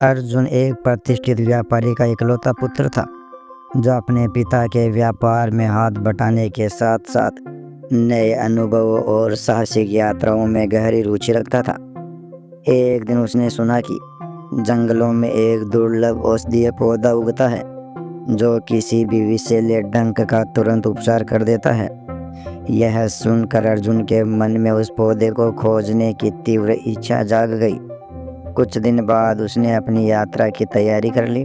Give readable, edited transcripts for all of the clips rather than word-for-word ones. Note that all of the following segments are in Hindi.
अर्जुन एक प्रतिष्ठित व्यापारी का इकलौता पुत्र था जो अपने पिता के व्यापार में हाथ बटाने के साथ साथ नए अनुभवों और साहसिक यात्राओं में गहरी रुचि रखता था। एक दिन उसने सुना कि जंगलों में एक दुर्लभ औषधीय पौधा उगता है जो किसी भी विषैले डंक का तुरंत उपचार कर देता है। यह सुनकर अर्जुन के मन में उस पौधे को खोजने की तीव्र इच्छा जाग गई। कुछ दिन बाद उसने अपनी यात्रा की तैयारी कर ली।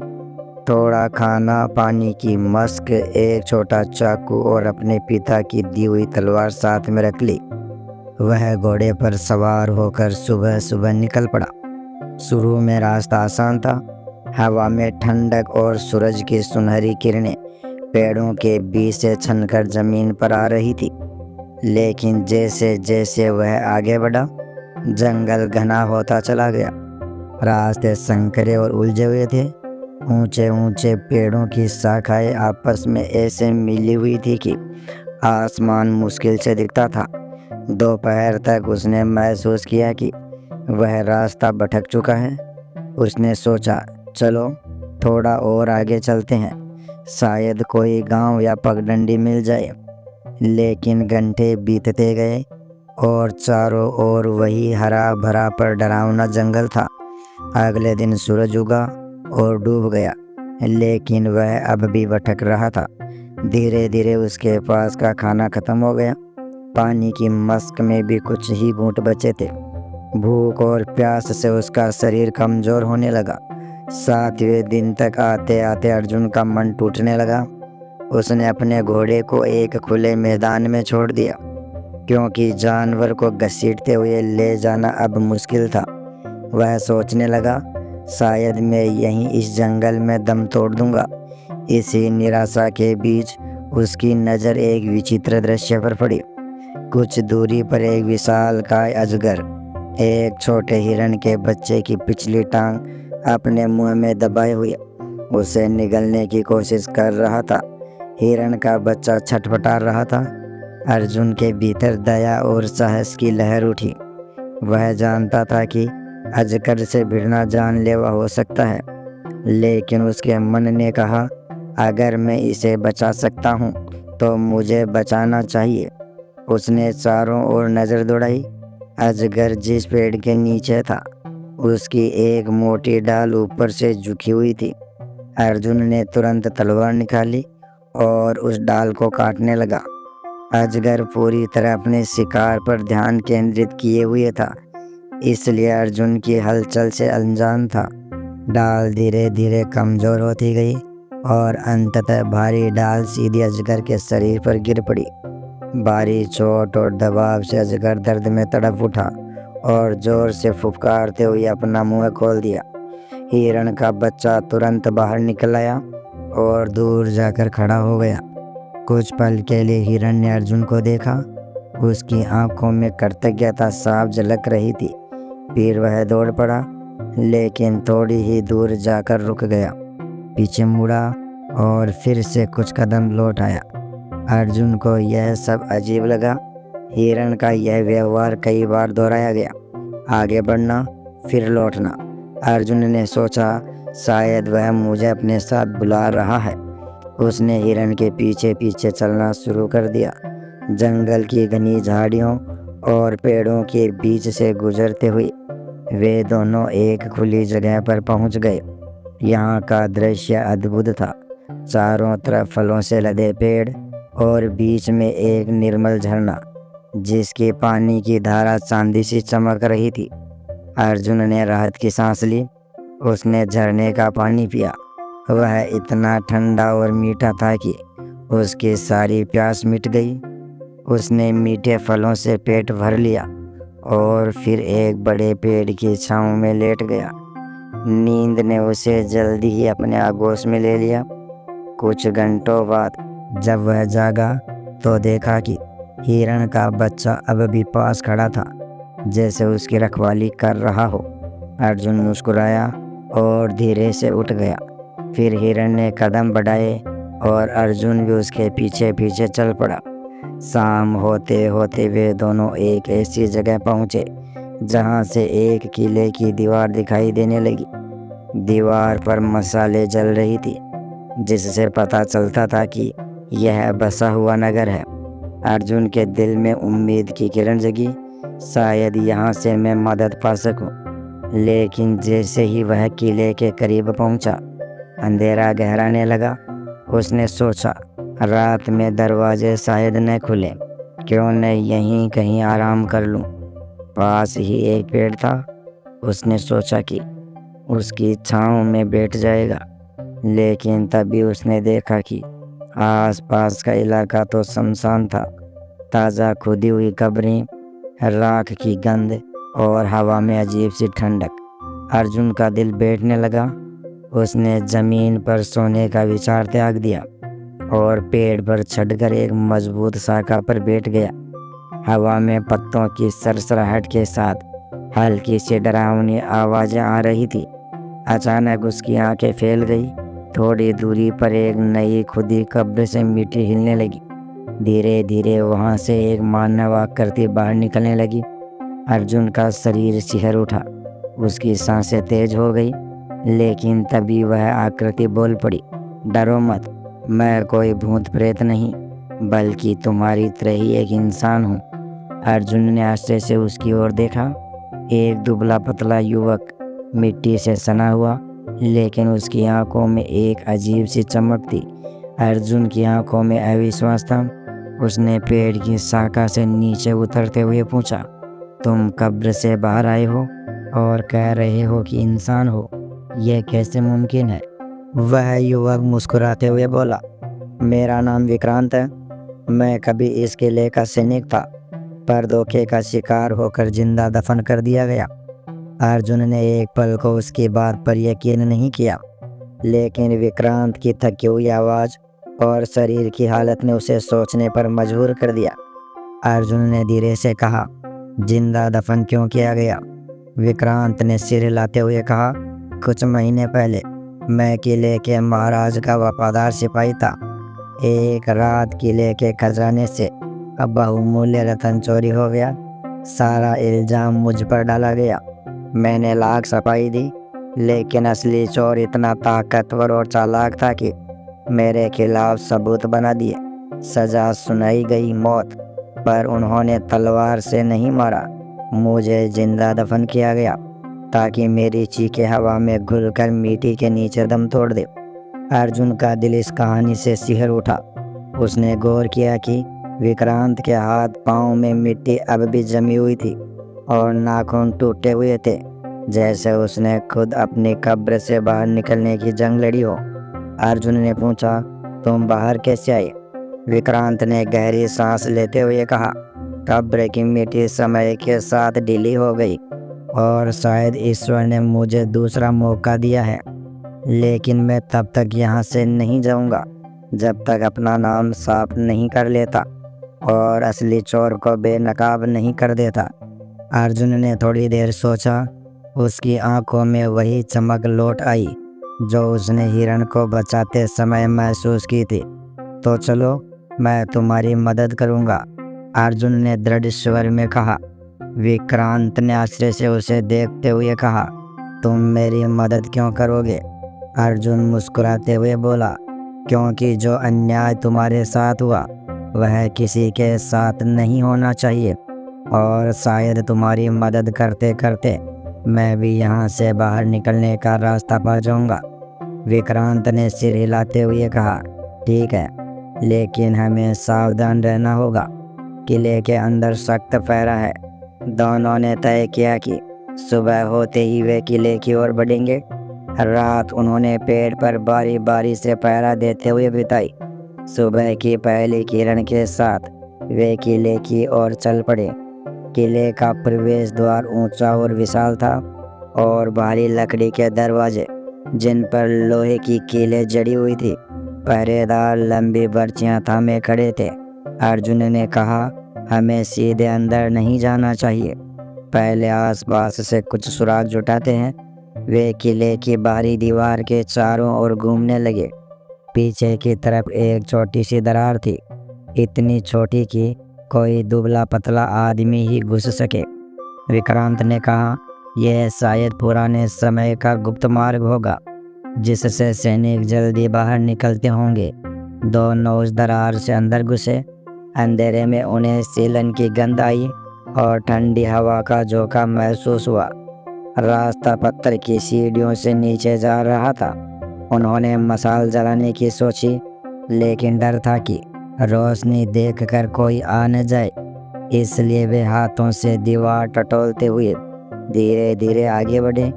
थोड़ा खाना, पानी की मस्क, एक छोटा चाकू और अपने पिता की दी हुई तलवार साथ में रख ली। वह घोड़े पर सवार होकर सुबह सुबह निकल पड़ा। शुरू में रास्ता आसान था। हवा में ठंडक और सूरज की सुनहरी किरणें पेड़ों के बीच से छनकर जमीन पर आ रही थी। लेकिन जैसे जैसे वह आगे बढ़ा, जंगल घना होता चला गया। रास्ते संकरे और उलझे हुए थे। ऊंचे ऊंचे पेड़ों की शाखाएं आपस में ऐसे मिली हुई थी कि आसमान मुश्किल से दिखता था। दोपहर तक उसने महसूस किया कि वह रास्ता भटक चुका है। उसने सोचा, चलो थोड़ा और आगे चलते हैं, शायद कोई गांव या पगडंडी मिल जाए। लेकिन घंटे बीतते गए और चारों ओर वही हरा भरा पर डरावना जंगल था। अगले दिन सूरज उगा और डूब गया, लेकिन वह अब भी भटक रहा था। धीरे धीरे उसके पास का खाना खत्म हो गया। पानी की मस्क में भी कुछ ही घूंट बचे थे। भूख और प्यास से उसका शरीर कमजोर होने लगा। 7वें दिन तक आते आते अर्जुन का मन टूटने लगा। उसने अपने घोड़े को एक खुले मैदान में छोड़ दिया, क्योंकि जानवर को घसीटते हुए ले जाना अब मुश्किल था। वह सोचने लगा, शायद मैं यहीं इस जंगल में दम तोड़ दूंगा। इसी निराशा के बीच उसकी नज़र एक विचित्र दृश्य पर पड़ी। कुछ दूरी पर एक विशालकाय अजगर एक छोटे हिरण के बच्चे की पिछली टांग अपने मुंह में दबाए हुए उसे निगलने की कोशिश कर रहा था। हिरण का बच्चा छटपटा रहा था। अर्जुन के भीतर दया और साहस की लहर उठी। वह जानता था कि अजगर से भिड़ना जानलेवा हो सकता है, लेकिन उसके मन ने कहा, अगर मैं इसे बचा सकता हूँ तो मुझे बचाना चाहिए। उसने चारों ओर नज़र दौड़ाई। अजगर जिस पेड़ के नीचे था, उसकी एक मोटी डाल ऊपर से झुकी हुई थी। अर्जुन ने तुरंत तलवार निकाली और उस डाल को काटने लगा। अजगर पूरी तरह अपने शिकार पर ध्यान केंद्रित किए हुए था, इसलिए अर्जुन की हलचल से अनजान था। डाल धीरे धीरे कमज़ोर होती गई और अंततः भारी डाल सीधी अजगर के शरीर पर गिर पड़ी। भारी चोट और दबाव से अजगर दर्द में तड़प उठा और जोर से फुफकारते हुए अपना मुंह खोल दिया। हिरण का बच्चा तुरंत बाहर निकल आया और दूर जाकर खड़ा हो गया। कुछ पल के लिए हिरण ने अर्जुन को देखा। उसकी आंखों में कृतज्ञता साफ झलक रही थी। फिर वह दौड़ पड़ा, लेकिन थोड़ी ही दूर जाकर रुक गया, पीछे मुड़ा और फिर से कुछ कदम लौट आया। अर्जुन को यह सब अजीब लगा। हिरण का यह व्यवहार कई बार दोहराया गया, आगे बढ़ना फिर लौटना। अर्जुन ने सोचा, शायद वह मुझे अपने साथ बुला रहा है। उसने हिरण के पीछे पीछे चलना शुरू कर दिया। जंगल की घनी झाड़ियों और पेड़ों के बीच से गुजरते हुए वे दोनों एक खुली जगह पर पहुंच गए। यहाँ का दृश्य अद्भुत था। चारों तरफ फलों से लदे पेड़ और बीच में एक निर्मल झरना जिसके पानी की धारा चांदी सी चमक रही थी। अर्जुन ने राहत की सांस ली। उसने झरने का पानी पिया। वह इतना ठंडा और मीठा था कि उसकी सारी प्यास मिट गई। उसने मीठे फलों से पेट भर लिया और फिर एक बड़े पेड़ की छांव में लेट गया। नींद ने उसे जल्दी ही अपने आगोश में ले लिया। कुछ घंटों बाद जब वह जागा तो देखा कि हिरण का बच्चा अब भी पास खड़ा था, जैसे उसकी रखवाली कर रहा हो। अर्जुन मुस्कुराया और धीरे से उठ गया। फिर हिरण ने कदम बढ़ाए और अर्जुन भी उसके पीछे पीछे चल पड़ा। शाम होते होते वे दोनों एक ऐसी जगह पहुँचे जहाँ से एक किले की दीवार दिखाई देने लगी। दीवार पर मसाले जल रही थी, जिससे पता चलता था कि यह बसा हुआ नगर है। अर्जुन के दिल में उम्मीद की किरण जगी, शायद यहाँ से मैं मदद पा सकूं। लेकिन जैसे ही वह किले के करीब पहुंचा, अंधेरा गहराने लगा। उसने सोचा, रात में दरवाजे शायद न खुले, क्यों न यहीं कहीं आराम कर लूं। पास ही एक पेड़ था। उसने सोचा कि उसकी छांव में बैठ जाएगा। लेकिन तभी उसने देखा कि आसपास का इलाका तो सुनसान था। ताज़ा खुदी हुई कब्रें, राख की गंध और हवा में अजीब सी ठंडक। अर्जुन का दिल बैठने लगा। उसने जमीन पर सोने का विचार त्याग दिया और पेड़ पर चढ़कर एक मजबूत शाखा पर बैठ गया। हवा में पत्तों की सरसराहट के साथ हल्की सी डरावनी आवाज़ें आ रही थी। अचानक उसकी आंखें फैल गई। थोड़ी दूरी पर एक नई खुदी कब्र से मिट्टी हिलने लगी। धीरे धीरे वहां से एक मानव आकृति बाहर निकलने लगी। अर्जुन का शरीर सिहर उठा। उसकी सांसें तेज हो गई। लेकिन तभी वह आकृति बोल पड़ी, डरो मत, मैं कोई भूत प्रेत नहीं, बल्कि तुम्हारी तरह ही एक इंसान हूँ। अर्जुन ने आश्चर्य से उसकी ओर देखा। एक दुबला पतला युवक, मिट्टी से सना हुआ, लेकिन उसकी आंखों में एक अजीब सी चमक थी। अर्जुन की आंखों में अविश्वास था। उसने पेड़ की शाखा से नीचे उतरते हुए पूछा, तुम कब्र से बाहर आए हो और कह रहे हो कि इंसान हो, यह कैसे मुमकिन है? वह युवक मुस्कुराते हुए बोला, मेरा नाम विक्रांत है। मैं कभी इस किले का सैनिक था, पर धोखे का शिकार होकर जिंदा दफन कर दिया गया। अर्जुन ने एक पल को उसकी बात पर यकीन नहीं किया, लेकिन विक्रांत की थकी हुई आवाज़ और शरीर की हालत ने उसे सोचने पर मजबूर कर दिया। अर्जुन ने धीरे से कहा, जिंदा दफन क्यों किया गया? विक्रांत ने सिर हिलाते हुए कहा, कुछ महीने पहले मैं किले के महाराज का वफादार सिपाही था। एक रात किले के खजाने से बहुमूल्य रतन चोरी हो गया। सारा इल्जाम मुझ पर डाला गया। मैंने लाख सफाई दी, लेकिन असली चोर इतना ताकतवर और चालाक था कि मेरे खिलाफ सबूत बना दिए। सजा सुनाई गई मौत, पर उन्होंने तलवार से नहीं मारा। मुझे जिंदा दफन किया गया ताकि मेरी चीखें हवा में घुलकर मिट्टी के नीचे दम तोड़ दे। अर्जुन का दिल इस कहानी से सिहर उठा। उसने गौर किया कि विक्रांत के हाथ पांव में मिट्टी अब भी जमी हुई थी और नाखून टूटे हुए थे, जैसे उसने खुद अपनी कब्र से बाहर निकलने की जंग लड़ी हो। अर्जुन ने पूछा, तुम बाहर कैसे आए? विक्रांत ने गहरी सांस लेते हुए कहा, कब्र की मिट्टी समय के साथ ढीली हो गई और शायद ईश्वर ने मुझे दूसरा मौका दिया है। लेकिन मैं तब तक यहाँ से नहीं जाऊँगा जब तक अपना नाम साफ नहीं कर लेता और असली चोर को बेनकाब नहीं कर देता। अर्जुन ने थोड़ी देर सोचा। उसकी आंखों में वही चमक लौट आई जो उसने हिरण को बचाते समय महसूस की थी। तो चलो, मैं तुम्हारी मदद करूँगा, अर्जुन ने दृढ़ स्वर में कहा। विक्रांत ने आश्चर्य से उसे देखते हुए कहा, तुम मेरी मदद क्यों करोगे? अर्जुन मुस्कुराते हुए बोला, क्योंकि जो अन्याय तुम्हारे साथ हुआ वह किसी के साथ नहीं होना चाहिए, और शायद तुम्हारी मदद करते करते मैं भी यहाँ से बाहर निकलने का रास्ता पा जाऊँगा। विक्रांत ने सिर हिलाते हुए कहा, ठीक है, लेकिन हमें सावधान रहना होगा। किले के अंदर सख्त पहरा है। दोनों ने तय किया कि सुबह होते ही वे किले की ओर बढ़ेंगे। रात उन्होंने पेड़ पर बारी बारी से पहरा देते हुए बिताई। सुबह की पहली किरण के साथ वे किले की ओर चल पड़े। किले का प्रवेश द्वार ऊंचा और विशाल था, और भारी लकड़ी के दरवाजे जिन पर लोहे की कीलें जड़ी हुई थी, पहरेदार लंबी बर्चियां थामे खड़े थे। अर्जुन ने कहा, हमें सीधे अंदर नहीं जाना चाहिए, पहले आसपास से कुछ सुराग जुटाते हैं। वे किले की बाहरी दीवार के चारों ओर घूमने लगे। पीछे की तरफ एक छोटी सी दरार थी, इतनी छोटी कि कोई दुबला पतला आदमी ही घुस सके। विक्रांत ने कहा, यह शायद पुराने समय का गुप्त मार्ग होगा जिससे सैनिक जल्दी बाहर निकलते होंगे। दोनों उस दरार से अंदर घुसे। अंधेरे में उन्हें सीलन की गंध आई और ठंडी हवा का झोंका महसूस हुआ। रास्ता पत्थर की सीढ़ियों से नीचे जा रहा था। उन्होंने मशाल जलाने की सोची, लेकिन डर था कि रोशनी देखकर कोई आ न जाए, इसलिए वे हाथों से दीवार टटोलते हुए धीरे धीरे आगे बढ़े।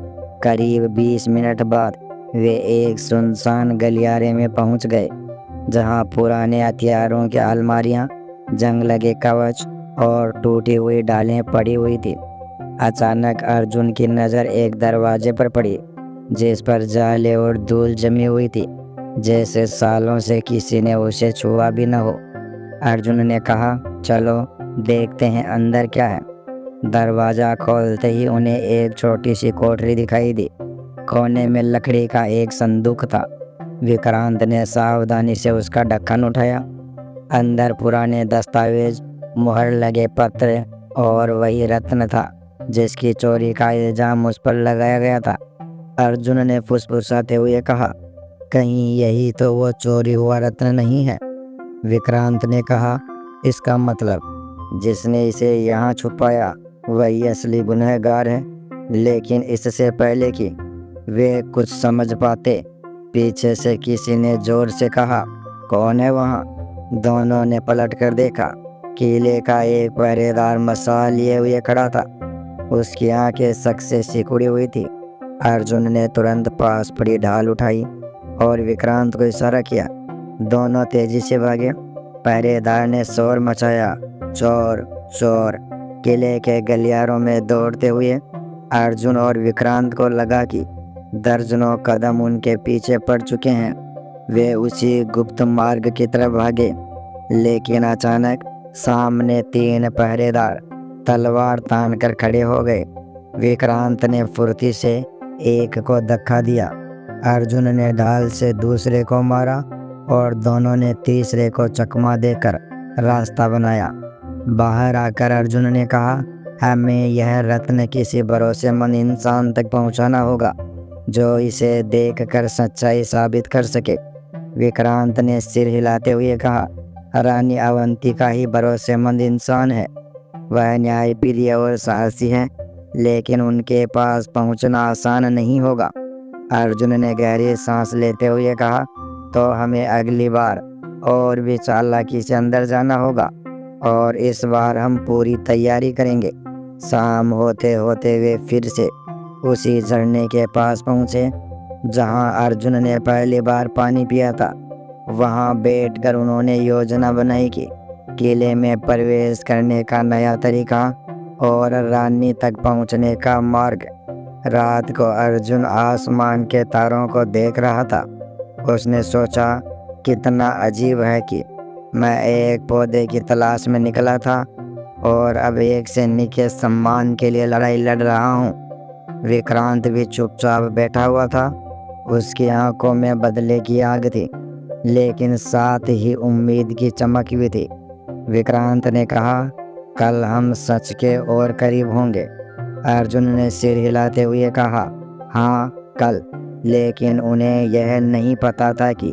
करीब 20 मिनट बाद वे एक सुनसान गलियारे में पहुंच गए, जहां पुराने हथियारों की अलमारियां, जंग लगे कवच और टूटी हुई डालें पड़ी हुई थी। अचानक अर्जुन की नज़र एक दरवाजे पर पड़ी, जिस पर जाले और धूल जमी हुई थी, जैसे सालों से किसी ने उसे छुआ भी न हो। अर्जुन ने कहा, चलो देखते हैं अंदर क्या है। दरवाज़ा खोलते ही उन्हें एक छोटी सी कोठरी दिखाई दी। कोने में लकड़ी का एक संदूक था। विक्रांत ने सावधानी से उसका ढक्कन उठाया। अंदर पुराने दस्तावेज, मुहर लगे पत्र और वही रत्न था जिसकी चोरी का इल्जाम उस पर लगाया गया था। अर्जुन ने फुसफुसाते हुए कहा, कहीं यही तो वो चोरी हुआ रत्न नहीं है? विक्रांत ने कहा, इसका मतलब जिसने इसे यहाँ छुपाया वही असली गुनहगार है। लेकिन इससे पहले कि वे कुछ समझ पाते, पीछे से किसी ने जोर से कहा, कौन है वहाँ? दोनों ने पलट कर देखा। किले का एक पहरेदार मशाल लिए हुए खड़ा था। उसकी आंखें शक से सिकुड़ी हुई थी। अर्जुन ने तुरंत पास पड़ी ढाल उठाई और विक्रांत को इशारा किया। दोनों तेजी से भागे। पहरेदार ने शोर मचाया, चोर चोर। किले के गलियारों में दौड़ते हुए अर्जुन और विक्रांत को लगा कि दर्जनों कदम उनके पीछे पड़ चुके हैं। वे उसी गुप्त मार्ग की तरफ भागे, लेकिन अचानक सामने 3 पहरेदार तलवार तानकर खड़े हो गए। विक्रांत ने फुर्ती से एक को धक्का दिया। अर्जुन ने ढाल से दूसरे को मारा और दोनों ने तीसरे को चकमा देकर रास्ता बनाया। बाहर आकर अर्जुन ने कहा, हमें यह रत्न किसी भरोसेमंद इंसान तक पहुंचाना होगा जो इसे देखकर सच्चाई साबित कर सके। विक्रांत ने सिर हिलाते हुए कहा, रानी अवंतिका ही भरोसेमंद इंसान है। वह न्यायप्रिय और साहसी है, लेकिन उनके पास पहुंचना आसान नहीं होगा। अर्जुन ने गहरी सांस लेते हुए कहा, तो हमें अगली बार और भी चालाकी से अंदर जाना होगा और इस बार हम पूरी तैयारी करेंगे। शाम होते होते वे फिर से उसी झरने के पास पहुंचे जहां अर्जुन ने पहली बार पानी पिया था। वहां बैठकर उन्होंने योजना बनाई कि किले में प्रवेश करने का नया तरीका और रानी तक पहुंचने का मार्ग। रात को अर्जुन आसमान के तारों को देख रहा था। उसने सोचा, कितना अजीब है कि मैं एक पौधे की तलाश में निकला था और अब एक सैनिक के सम्मान के लिए लड़ाई लड़ रहा हूँ। विक्रांत भी चुपचाप बैठा हुआ था। उसकी आंखों में बदले की आग थी, लेकिन साथ ही उम्मीद की चमक भी थी। विक्रांत ने कहा, कल हम सच के और करीब होंगे। अर्जुन ने सिर हिलाते हुए कहा, हाँ कल। लेकिन उन्हें यह नहीं पता था कि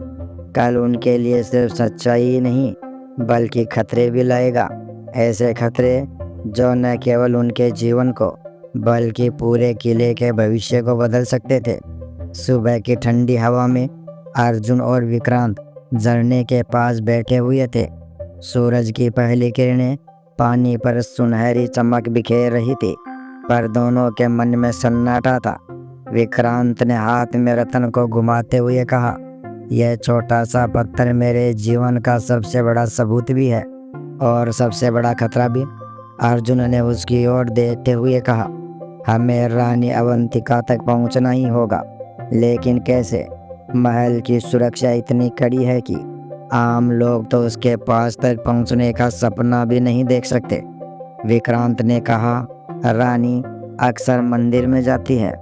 कल उनके लिए सिर्फ सच्चाई ही नहीं बल्कि खतरे भी लाएगा। ऐसे खतरे जो न केवल उनके जीवन को बल्कि पूरे किले के भविष्य को बदल सकते थे। सुबह की ठंडी हवा में अर्जुन और विक्रांत झरने के पास बैठे हुए थे। सूरज की पहली किरणें पानी पर सुनहरी चमक बिखेर रही थी, पर दोनों के मन में सन्नाटा था। विक्रांत ने हाथ में रत्न को घुमाते हुए कहा, यह छोटा सा पत्थर मेरे जीवन का सबसे बड़ा सबूत भी है और सबसे बड़ा खतरा भी। अर्जुन ने उसकी ओर देखते हुए कहा, हमें रानी अवंतिका तक पहुंचना ही होगा, लेकिन कैसे? महल की सुरक्षा इतनी कड़ी है कि आम लोग तो उसके पास तक पहुंचने का सपना भी नहीं देख सकते। विक्रांत ने कहा, रानी अक्सर मंदिर में जाती है,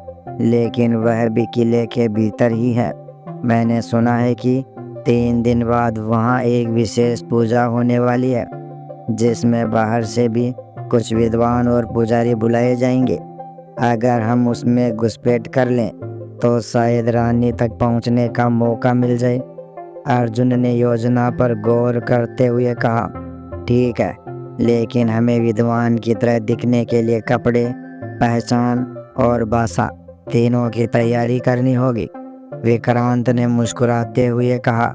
लेकिन वह भी किले के भीतर ही है। मैंने सुना है कि 3 दिन बाद वहाँ एक विशेष पूजा होने वाली है, जिसमें बाहर से भी कुछ विद्वान और पुजारी बुलाए जाएंगे। अगर हम उसमें घुसपैठ कर लें तो शायद रानी तक पहुंचने का मौका मिल जाए। अर्जुन ने योजना पर गौर करते हुए कहा, ठीक है, लेकिन हमें विद्वान की तरह दिखने के लिए कपड़े, पहचान और भाषा तीनों की तैयारी करनी होगी। विक्रांत ने मुस्कुराते हुए कहा,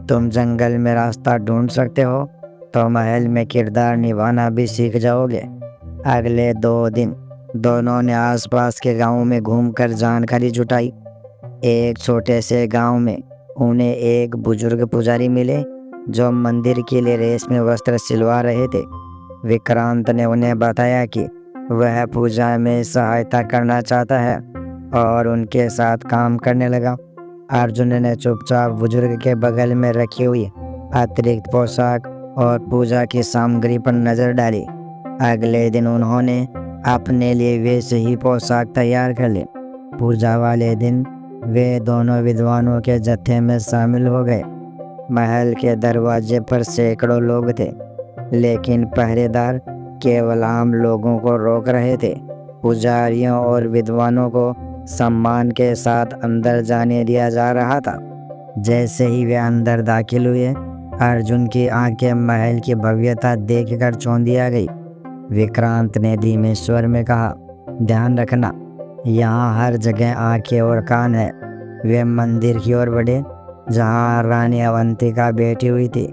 तुम जंगल में रास्ता ढूंढ सकते हो तो महल में किरदार निभाना भी सीख जाओगे। अगले 2 दिन दोनों ने आसपास के गांवों में घूमकर जानकारी जुटाई। एक छोटे से गांव में उन्हें एक बुजुर्ग पुजारी मिले जो मंदिर के लिए रेशमी वस्त्र सिलवा रहे थे। विक्रांत ने उन्हें बताया कि वह पूजा में सहायता करना चाहता है और उनके साथ काम करने लगा। अर्जुन ने चुपचाप बुजुर्ग के बगल में रखी हुई अतिरिक्त पोशाक और पूजा की सामग्री पर नजर डाली। अगले दिन उन्होंने अपने लिए वैसे ही पोशाक तैयार कर ली। पूजा वाले दिन वे दोनों विद्वानों के जत्थे में शामिल हो गए। महल के दरवाजे पर सैकड़ों लोग थे, लेकिन पहरेदार केवल आम लोगों को रोक रहे थे। पुजारियों और विद्वानों को सम्मान के साथ अंदर जाने दिया जा रहा था। जैसे ही वे अंदर दाखिल हुए, अर्जुन की आंखें महल की भव्यता देखकर चौंधिया गई। विक्रांत ने धीमे स्वर में कहा, ध्यान रखना, यहाँ हर जगह आंखें और कान है। वे मंदिर की ओर बढ़े जहाँ रानी अवंतिका बैठी हुई थी।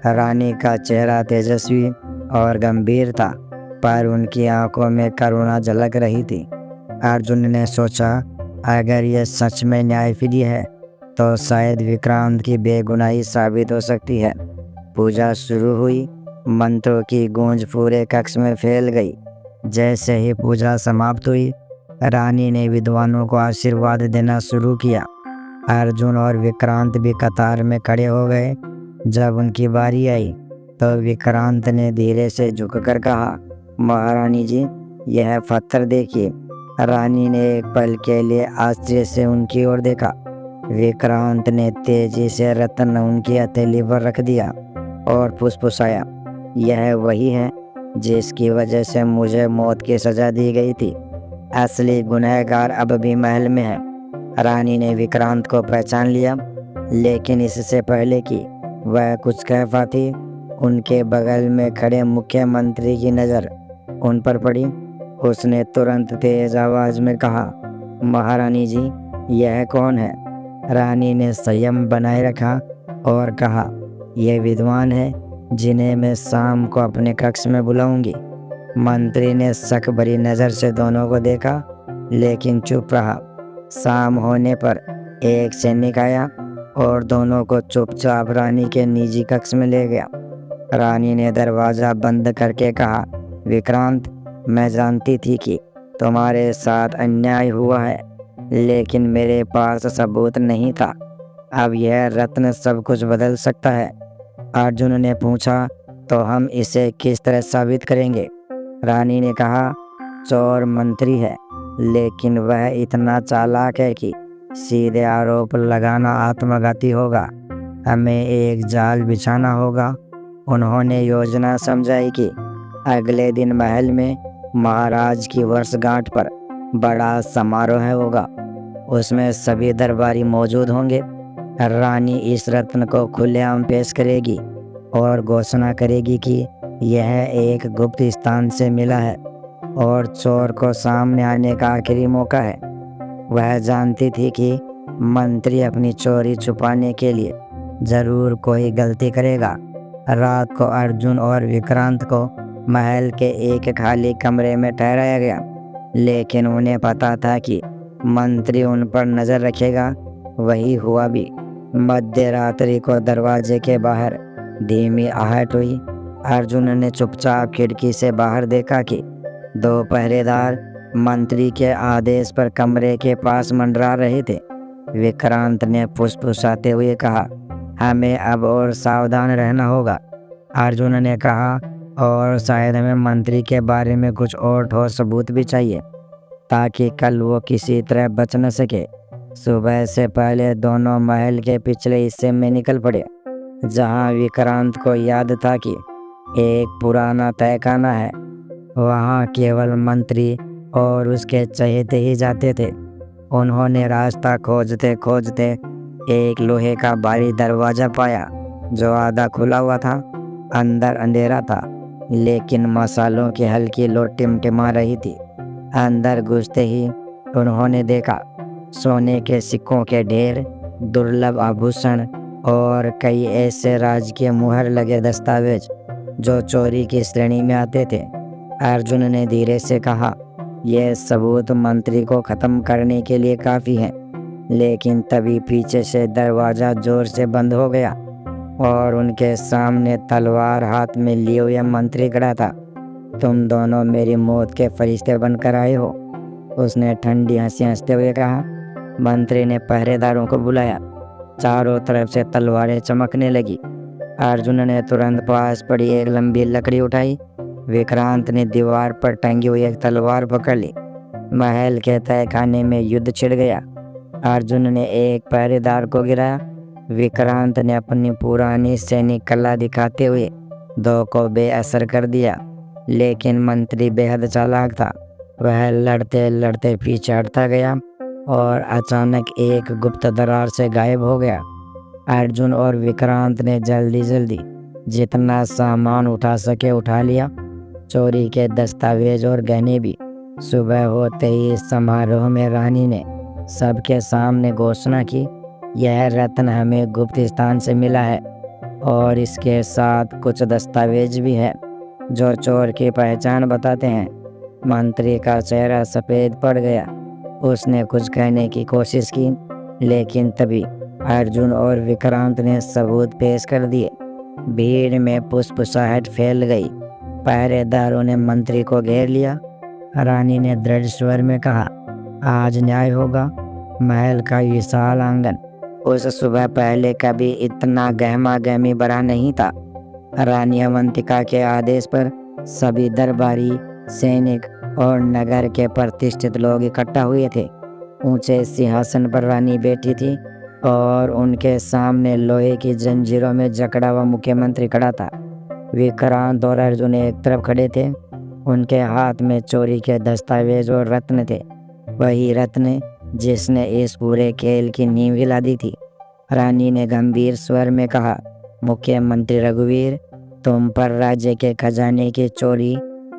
रानी का चेहरा तेजस्वी और गंभीर था, पर उनकी आंखों में करुणा झलक रही थी। अर्जुन ने सोचा, अगर यह सच में न्यायप्रिय है तो शायद विक्रांत की बेगुनाही साबित हो सकती है। पूजा शुरू हुई। मंत्रों की गूंज पूरे कक्ष में फैल गई। जैसे ही पूजा समाप्त हुई, रानी ने विद्वानों को आशीर्वाद देना शुरू किया। अर्जुन और विक्रांत भी कतार में खड़े हो गए। जब उनकी बारी आई तो विक्रांत ने धीरे से झुककर कहा, महारानी जी, यह पत्थर देखिए। रानी ने एक पल के लिए आश्चर्य से उनकी ओर देखा। विक्रांत ने तेजी से रत्न उनकी हथेली पर रख दिया और फुसफुसाया, यह वही है जिसकी वजह से मुझे मौत की सजा दी गई थी। असली गुनहगार अब भी महल में है। रानी ने विक्रांत को पहचान लिया, लेकिन इससे पहले कि वह कुछ कह पाती, उनके बगल में खड़े मुख्यमंत्री की नज़र उन पर पड़ी। उसने तुरंत तेज आवाज में कहा, महारानी जी, यह कौन है? रानी ने संयम बनाए रखा और कहा, यह विद्वान है जिन्हें मैं शाम को अपने कक्ष में बुलाऊंगी। मंत्री ने शक भरी नज़र से दोनों को देखा, लेकिन चुप रहा। शाम होने पर एक सैनिक आया और दोनों को चुपचाप रानी के निजी कक्ष में ले गया। रानी ने दरवाज़ा बंद करके कहा, विक्रांत, मैं जानती थी कि तुम्हारे साथ अन्याय हुआ है, लेकिन मेरे पास सबूत नहीं था। अब यह रत्न सब कुछ बदल सकता है। अर्जुन ने पूछा, तो हम इसे किस तरह साबित करेंगे? रानी ने कहा, चोर मंत्री है, लेकिन वह इतना चालाक है कि सीधे आरोप लगाना आत्मघाती होगा। हमें एक जाल बिछाना होगा। उन्होंने योजना समझाई कि अगले दिन महल में महाराज की वर्षगांठ पर बड़ा समारोह होगा। उसमें सभी दरबारी मौजूद होंगे। रानी इस रत्न को खुलेआम पेश करेगी और घोषणा करेगी कि यह एक गुप्त स्थान से मिला है और चोर को सामने आने का आखिरी मौका है। वह जानती थी कि मंत्री अपनी चोरी छुपाने के लिए जरूर कोई गलती करेगा। रात को अर्जुन और विक्रांत को महल के एक खाली कमरे में ठहराया गया, लेकिन उन्हें पता था कि मंत्री उन पर नज़र रखेगा। वही हुआ भी। मध्य रात्रि को दरवाजे के बाहर धीमी आहट हुई। अर्जुन ने चुपचाप खिड़की से बाहर देखा कि 2 पहरेदार मंत्री के आदेश पर कमरे के पास मंडरा रहे थे। विक्रांत ने फुसफुसाते हुए कहा, हमें अब और सावधान रहना होगा। अर्जुन ने कहा, और शायद हमें मंत्री के बारे में कुछ और ठोस सबूत भी चाहिए, ताकि कल वो किसी तरह बच न सके। सुबह से पहले दोनों महल के पिछले हिस्से में निकल पड़े, जहाँ विक्रांत को याद था कि एक पुराना तहखाना है। वहाँ केवल मंत्री और उसके चहेते ही जाते थे। उन्होंने रास्ता खोजते खोजते एक लोहे का भारी दरवाज़ा पाया जो आधा खुला हुआ था। अंदर अंधेरा था, लेकिन मसालों की हल्की लो टिमटिमा रही थी। अंदर घुसते ही उन्होंने देखा सोने के सिक्कों के ढेर, दुर्लभ आभूषण और कई ऐसे राजकीय मुहर लगे दस्तावेज जो चोरी की श्रेणी में आते थे। अर्जुन ने धीरे से कहा, यह सबूत मंत्री को ख़त्म करने के लिए काफ़ी है। लेकिन तभी पीछे से दरवाज़ा ज़ोर से बंद हो गया और उनके सामने तलवार हाथ में लिए हुए मंत्री खड़ा था। तुम दोनों मेरी मौत के फरिश्ते बनकर आए हो, उसने ठंडी हंसी हंसते हुए कहा। मंत्री ने पहरेदारों को बुलाया। चारों तरफ से तलवारें चमकने लगी। अर्जुन ने तुरंत पास पड़ी एक लंबी लकड़ी उठाई। विक्रांत ने दीवार पर टंगी हुई एक तलवार पकड़ ली। महल के तहखाने में युद्ध छिड़ गया। अर्जुन ने एक पहरेदार को गिराया। विक्रांत ने अपनी पुरानी सैनिक कला दिखाते हुए दो को बेअसर कर दिया। लेकिन मंत्री बेहद चालाक था। वह लड़ते लड़ते पीछे हटता गया और अचानक एक गुप्त दरार से गायब हो गया। अर्जुन और विक्रांत ने जल्दी जल्दी जितना सामान उठा सके उठा लिया, चोरी के दस्तावेज और गहने भी। सुबह होते ही समारोह में रानी ने सबके सामने घोषणा की, यह रत्न हमें गुप्त स्थान से मिला है और इसके साथ कुछ दस्तावेज भी है जो चोर की पहचान बताते हैं। मंत्री का चेहरा सफ़ेद पड़ गया। उसने कुछ कहने की कोशिश की, लेकिन तभी अर्जुन और विक्रांत ने सबूत पेश कर दिए। भीड़ में फुसफुसाहट फैल गई। पहरेदारों ने मंत्री को घेर लिया। रानी ने दृढ़ स्वर में कहा, आज न्याय होगा। महल का विशाल आंगन उस सुबह पहले कभी इतना गहमा गहमी भरा नहीं था। रानी अवंतिका के आदेश पर सभी दरबारी, सैनिक और नगर के प्रतिष्ठित लोग इकट्ठा हुए थे। ऊंचे सिंहासन पर रानी बैठी थी और उनके सामने लोहे की जंजीरों में जकड़ा हुआ मुख्यमंत्री खड़ा था। विक्रांत और अर्जुन एक तरफ खड़े थे। उनके हाथ में चोरी के दस्तावेज और रत्न थे, वही रत्न जिसने इस पूरे खेल की नींव हिला दी थी। रानी ने गंभीर स्वर में कहा, मुख्यमंत्री रघुवीर, तुम पर राज्य के खजाने की चोरी,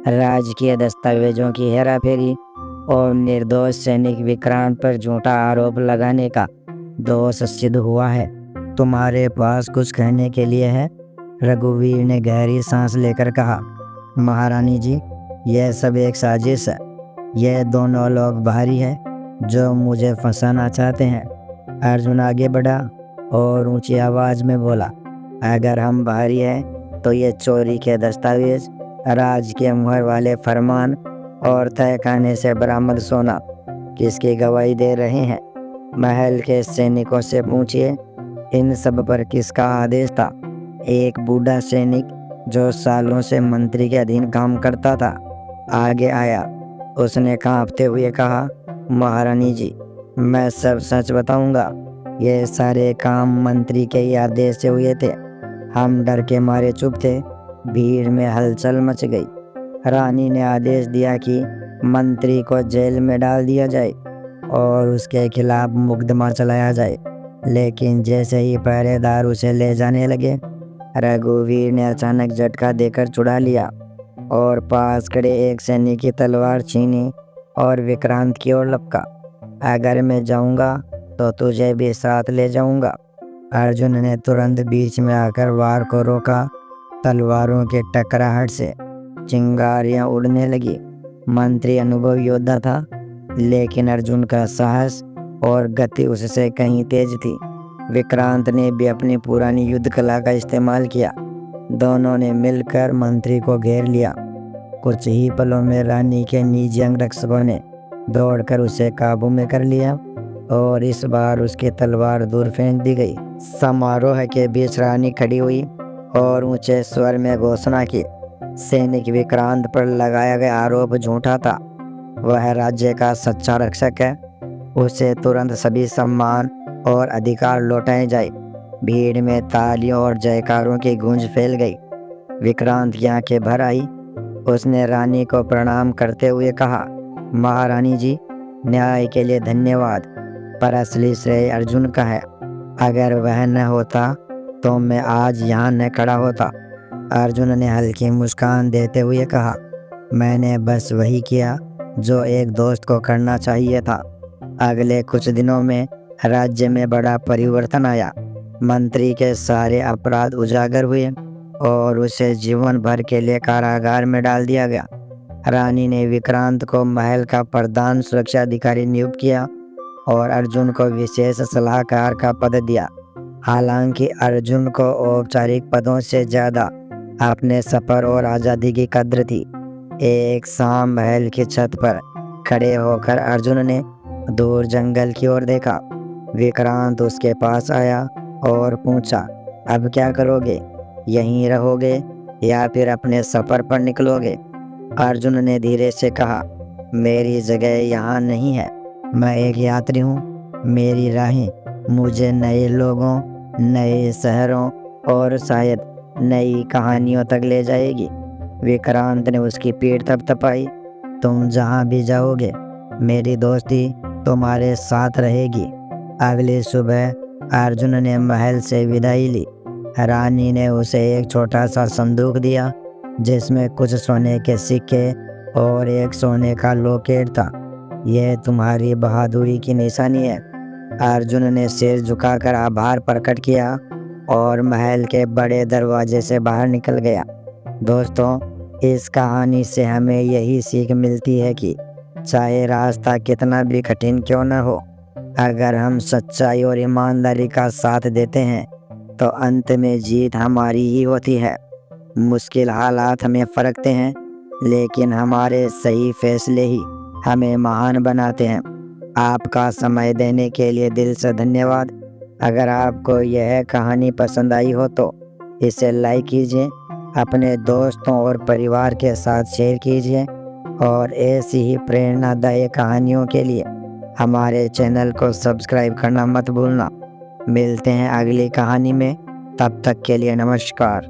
राजकीय दस्तावेजों की हेराफेरी और निर्दोष सैनिक विक्रांत पर झूठा आरोप लगाने का दोष सिद्ध हुआ है। तुम्हारे पास कुछ कहने के लिए है? रघुवीर ने गहरी सांस लेकर कहा, महारानी जी, यह सब एक साजिश है। यह दोनों लोग बाहरी हैं जो मुझे फंसाना चाहते हैं। अर्जुन आगे बढ़ा और ऊंची आवाज में बोला, अगर हम बाहरी हैं तो ये चोरी के दस्तावेज, राज के मुहर वाले फरमान और तहखाने से बरामद सोना किसकी गवाही दे रहे हैं? महल के सैनिकों से पूछिए, इन सब पर किसका आदेश था? एक बूढ़ा सैनिक जो सालों से मंत्री के अधीन काम करता था आगे आया। उसने कांपते हुए कहा, महारानी जी, मैं सब सच बताऊंगा। ये सारे काम मंत्री के ही आदेश से हुए थे। हम डर के मारे चुप थे। भीड़ में हलचल मच गई। रानी ने आदेश दिया कि मंत्री को जेल में डाल दिया जाए और उसके खिलाफ मुकदमा चलाया जाए। लेकिन जैसे ही पहरेदार उसे ले जाने लगे, रघुवीर ने अचानक झटका देकर छुड़ा लिया और पास खड़े एक सैनिक की तलवार छीनी और विक्रांत की ओर लपका। अगर मैं जाऊंगा तो तुझे भी साथ ले जाऊंगा। अर्जुन ने तुरंत बीच में आकर वार को रोका। तलवारों के टकराहट से चिंगारियां उड़ने लगी। मंत्री अनुभवी योद्धा था, लेकिन अर्जुन का साहस और गति उससे कहीं तेज थी। विक्रांत ने भी अपनी पुरानी युद्ध कला का इस्तेमाल किया। दोनों ने मिलकर मंत्री को घेर लिया। कुछ ही पलों में रानी के निजी अंगरक्षकों ने दौड़कर उसे काबू में कर लिया और इस बार उसकी तलवार दूर फेंक दी गई। समारोह के बीच रानी खड़ी हुई और ऊंचे स्वर में घोषणा की, सैनिक विक्रांत पर लगाया गया आरोप झूठा था। वह राज्य का सच्चा रक्षक है। उसे तुरंत सभी सम्मान और अधिकार लौटाए जाए। भीड़ में तालियों और जयकारों की गूंज फैल गई। विक्रांत की आंखें भर आई। उसने रानी को प्रणाम करते हुए कहा, महारानी जी, न्याय के लिए धन्यवाद, पर असली श्रेय अर्जुन का है। अगर वह न होता तो मैं आज यहाँ न खड़ा होता। अर्जुन ने हल्की मुस्कान देते हुए कहा, मैंने बस वही किया जो एक दोस्त को करना चाहिए था। अगले कुछ दिनों में राज्य में बड़ा परिवर्तन आया। मंत्री के सारे अपराध उजागर हुए और उसे जीवन भर के लिए कारागार में डाल दिया गया। रानी ने विक्रांत को महल का प्रधान सुरक्षा अधिकारी नियुक्त किया और अर्जुन को विशेष सलाहकार का पद दिया। हालांकि अर्जुन को औपचारिक पदों से ज़्यादा अपने सफ़र और आज़ादी की कद्र थी। एक शाम महल की छत पर खड़े होकर अर्जुन ने दूर जंगल की ओर देखा। विक्रांत उसके पास आया और पूछा, अब क्या करोगे? यहीं रहोगे या फिर अपने सफ़र पर निकलोगे? अर्जुन ने धीरे से कहा, मेरी जगह यहाँ नहीं है। मैं एक यात्री हूँ। मेरी राहें मुझे नए लोगों, नए शहरों और शायद नई कहानियों तक ले जाएगी। विक्रांत ने उसकी पीठ थपथपाई। तुम जहाँ भी जाओगे, मेरी दोस्ती तुम्हारे साथ रहेगी। अगली सुबह अर्जुन ने महल से विदाई ली। रानी ने उसे एक छोटा सा संदूक दिया जिसमें कुछ सोने के सिक्के और एक सोने का लॉकेट था। यह तुम्हारी बहादुरी की निशानी है। अर्जुन ने सिर झुकाकर आभार प्रकट किया और महल के बड़े दरवाजे से बाहर निकल गया। दोस्तों, इस कहानी से हमें यही सीख मिलती है कि चाहे रास्ता कितना भी कठिन क्यों न हो, अगर हम सच्चाई और ईमानदारी का साथ देते हैं तो अंत में जीत हमारी ही होती है। मुश्किल हालात हमें फरकते हैं, लेकिन हमारे सही फैसले ही हमें महान बनाते हैं। आपका समय देने के लिए दिल से धन्यवाद। अगर आपको यह कहानी पसंद आई हो तो इसे लाइक कीजिए, अपने दोस्तों और परिवार के साथ शेयर कीजिए और ऐसी ही प्रेरणादायक कहानियों के लिए हमारे चैनल को सब्सक्राइब करना मत भूलना। मिलते हैं अगली कहानी में, तब तक के लिए नमस्कार।